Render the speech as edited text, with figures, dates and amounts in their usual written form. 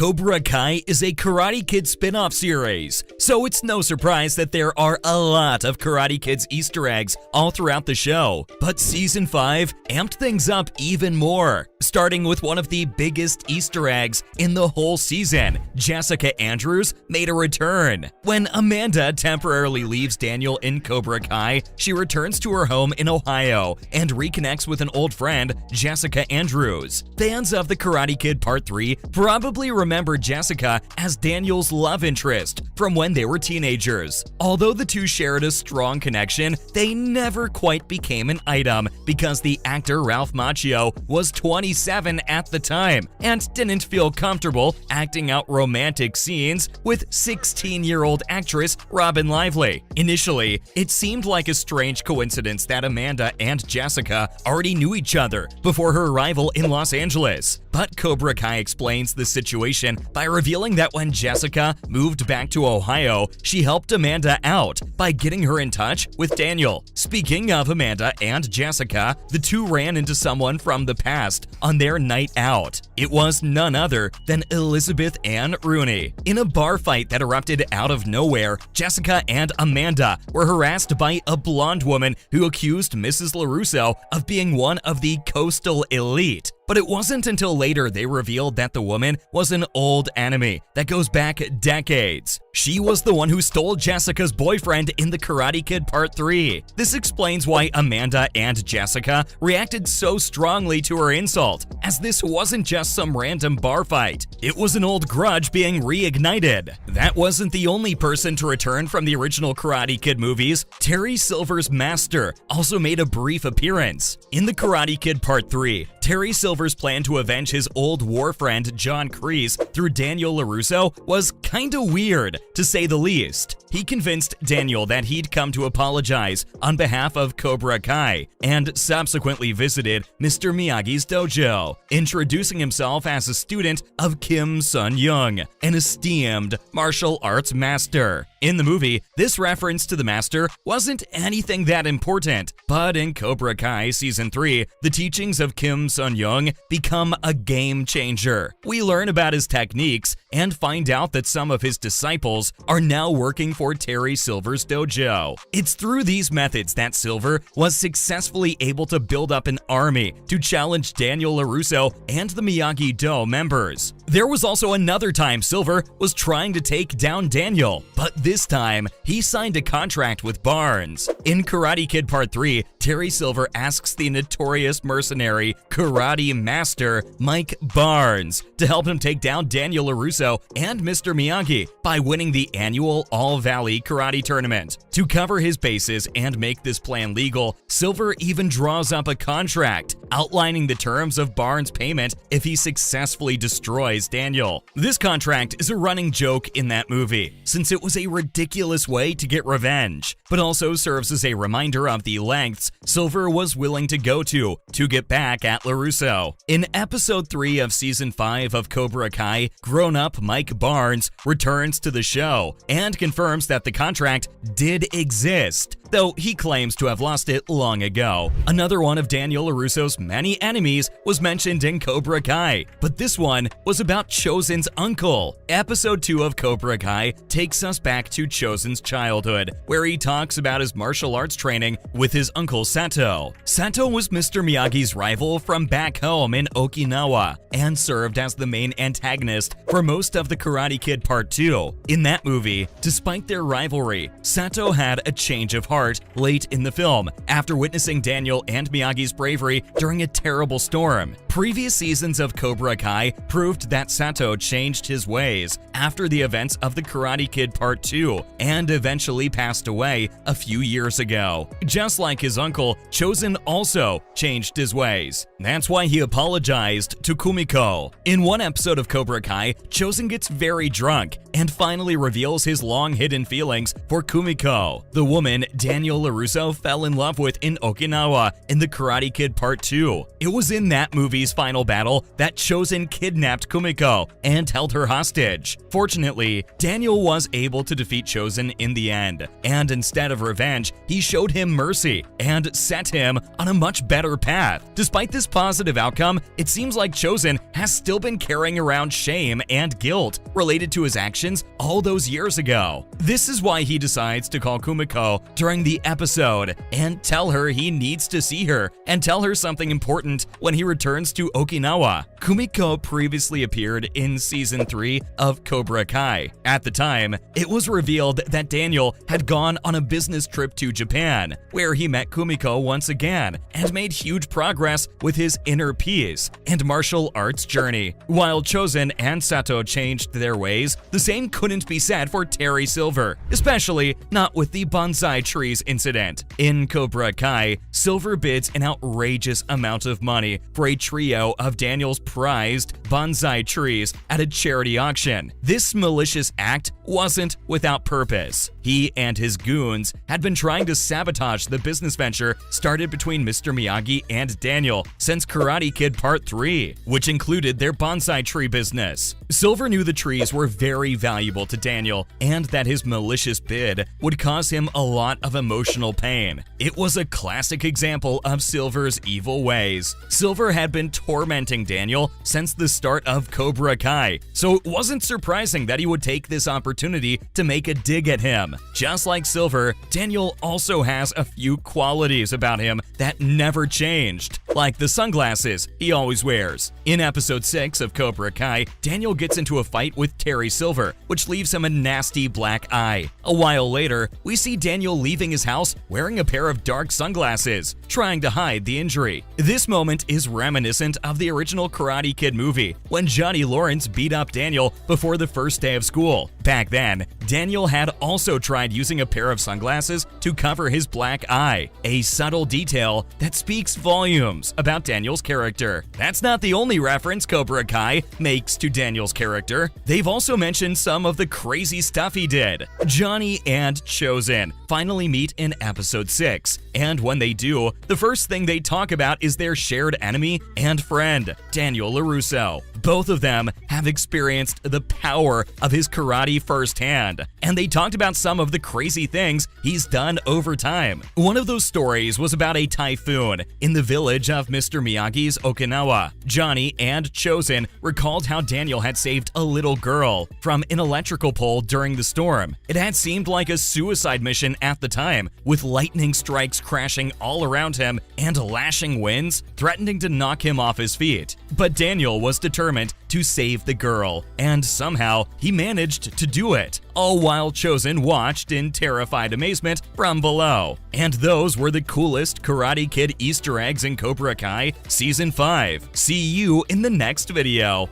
Cobra Kai is a Karate Kid spin-off series, so it's no surprise that there are a lot of Karate Kid's Easter eggs all throughout the show. But Season 5 amped things up even more, starting with one of the biggest Easter eggs in the whole season. Jessica Andrews made a return. When Amanda temporarily leaves Daniel in Cobra Kai, she returns to her home in Ohio and reconnects with an old friend, Jessica Andrews. Fans of The Karate Kid Part 3 probably remember Jessica as Daniel's love interest from when they were teenagers. Although the two shared a strong connection, they never quite became an item because the actor Ralph Macchio was 27 at the time and didn't feel comfortable acting out romantic scenes with 16-year-old actress Robin Lively. Initially, it seemed like a strange coincidence that Amanda and Jessica already knew each other before her arrival in Los Angeles. But Cobra Kai explains the situation by revealing that when Jessica moved back to Ohio, she helped Amanda out by getting her in touch with Daniel. Speaking of Amanda and Jessica, the two ran into someone from the past on their night out. It was none other than Elizabeth Ann Rooney. In a bar fight that erupted out of nowhere, Jessica and Amanda were harassed by a blonde woman who accused Mrs. LaRusso of being one of the coastal elite. But it wasn't until later they revealed that the woman was an old enemy that goes back decades. She was the one who stole Jessica's boyfriend in The Karate Kid Part 3. This explains why Amanda and Jessica reacted so strongly to her insult, as this wasn't just some random bar fight. It was an old grudge being reignited. That wasn't the only person to return from the original Karate Kid movies. Terry Silver's master also made a brief appearance. In The Karate Kid Part 3, Terry Silver's plan to avenge his old war friend John Kreese through Daniel LaRusso was kinda weird, to say the least. He convinced Daniel that he'd come to apologize on behalf of Cobra Kai, and subsequently visited Mr. Miyagi's dojo, introducing himself as a student of Kim Sun-young, an esteemed martial arts master. In the movie, this reference to the master wasn't anything that important, but in Cobra Kai Season 3, the teachings of Kim Sun-young become a game changer. We learn about his techniques and find out that some of his disciples are now working for Terry Silver's dojo. It's through these methods that Silver was successfully able to build up an army to challenge Daniel LaRusso and the Miyagi-Do members. There was also another time Silver was trying to take down Daniel, but this time he signed a contract with Barnes. In Karate Kid Part 3, Terry Silver asks the notorious mercenary karate master Mike Barnes to help him take down Daniel LaRusso and Mr. Miyagi by winning the annual All-Valley Karate Tournament. To cover his bases and make this plan legal, Silver even draws up a contract outlining the terms of Barnes' payment if he successfully destroys Daniel. This contract is a running joke in that movie, since it was a ridiculous way to get revenge, but also serves as a reminder of the lengths Silver was willing to go to get back at LaRusso. In Episode 3 of Season 5 of Cobra Kai, grown-up Mike Barnes returns to the show and confirms that the contract did exist, though he claims to have lost it long ago. Another one of Daniel LaRusso's many enemies was mentioned in Cobra Kai, but this one was about Chosen's uncle. Episode 2 of Cobra Kai takes us back to Chosen's childhood, where he talks about his martial arts training with his uncle Sato. Sato was Mr. Miyagi's rival from back home in Okinawa and served as the main antagonist for most of The Karate Kid Part 2. In that movie, despite their rivalry, Sato had a change of heart late in the film after witnessing Daniel and Miyagi's bravery during a terrible storm. Previous seasons of Cobra Kai proved that Sato changed his ways after the events of The Karate Kid Part 2 and eventually passed away a few years ago. Just like his uncle, Chosen also changed his ways. That's why he apologized to Kumiko. In one episode of Cobra Kai, Chosen gets very drunk and finally reveals his long-hidden feelings for Kumiko, the woman Daniel LaRusso fell in love with in Okinawa in The Karate Kid Part 2. It was in that movie's final battle that Chozen kidnapped Kumiko and held her hostage. Fortunately, Daniel was able to defeat Chozen in the end, and instead of revenge, he showed him mercy and set him on a much better path. Despite this positive outcome, it seems like Chozen has still been carrying around shame and guilt related to his actions all those years ago. This is why he decides to call Kumiko during the episode and tell her he needs to see her and tell her something important when he returns to Okinawa. Kumiko previously appeared in Season 3 of Cobra Kai. At the time, it was revealed that Daniel had gone on a business trip to Japan, where he met Kumiko once again and made huge progress with his inner peace and martial arts journey. While Chozen and Sato changed their ways, the same couldn't be said for Terry Silver, especially not with the bonsai trees incident. In Cobra Kai, Silver bids an outrageous amount of money for a trio of Daniel's prized bonsai trees at a charity auction. This malicious act wasn't without purpose. He and his goons had been trying to sabotage the business venture started between Mr. Miyagi and Daniel since Karate Kid Part 3, which included their bonsai tree business. Silver knew the trees were very valuable to Daniel and that his malicious bid would cause him a lot of emotional pain. It was a classic example of Silver's evil ways. Silver had been tormenting Daniel since the start of Cobra Kai, so it wasn't surprising that he would take this opportunity to make a dig at him. Just like Silver, Daniel also has a few qualities about him that never changed, like the sunglasses he always wears. In episode 6 of Cobra Kai, Daniel gets into a fight with Terry Silver, which leaves him a nasty black eye. A while later, we see Daniel leaving his house wearing a pair of dark sunglasses, trying to hide the injury. This moment is reminiscent of the original Karate Kid movie, when Johnny Lawrence beat up Daniel before the first day of school. Back then, Daniel had also tried using a pair of sunglasses to cover his black eye, a subtle detail that speaks volumes about Daniel's character. That's not the only reference Cobra Kai makes to Daniel's character. They've also mentioned some of the crazy stuff he did. Johnny and Chozen finally meet in episode 6, and when they do, the first thing they talk about is their shared enemy and friend, Daniel LaRusso. Both of them have experienced the power of his karate firsthand, and they talked about some of the crazy things he's done over time. One of those stories was about a typhoon in the village of Mr. Miyagi's Okinawa. Johnny and Chozen recalled how Daniel had saved a little girl from an electrical pole during the storm. It had seemed like a suicide mission at the time, with lightning strikes crashing all around him and lashing winds threatening to knock him off his feet. But Daniel was determined to save the girl, and somehow he managed to do it, all while Chozen watched in terrified amazement from below. And those were the coolest Karate Kid Easter eggs in Cobra Kai Season 5. See you in the next video.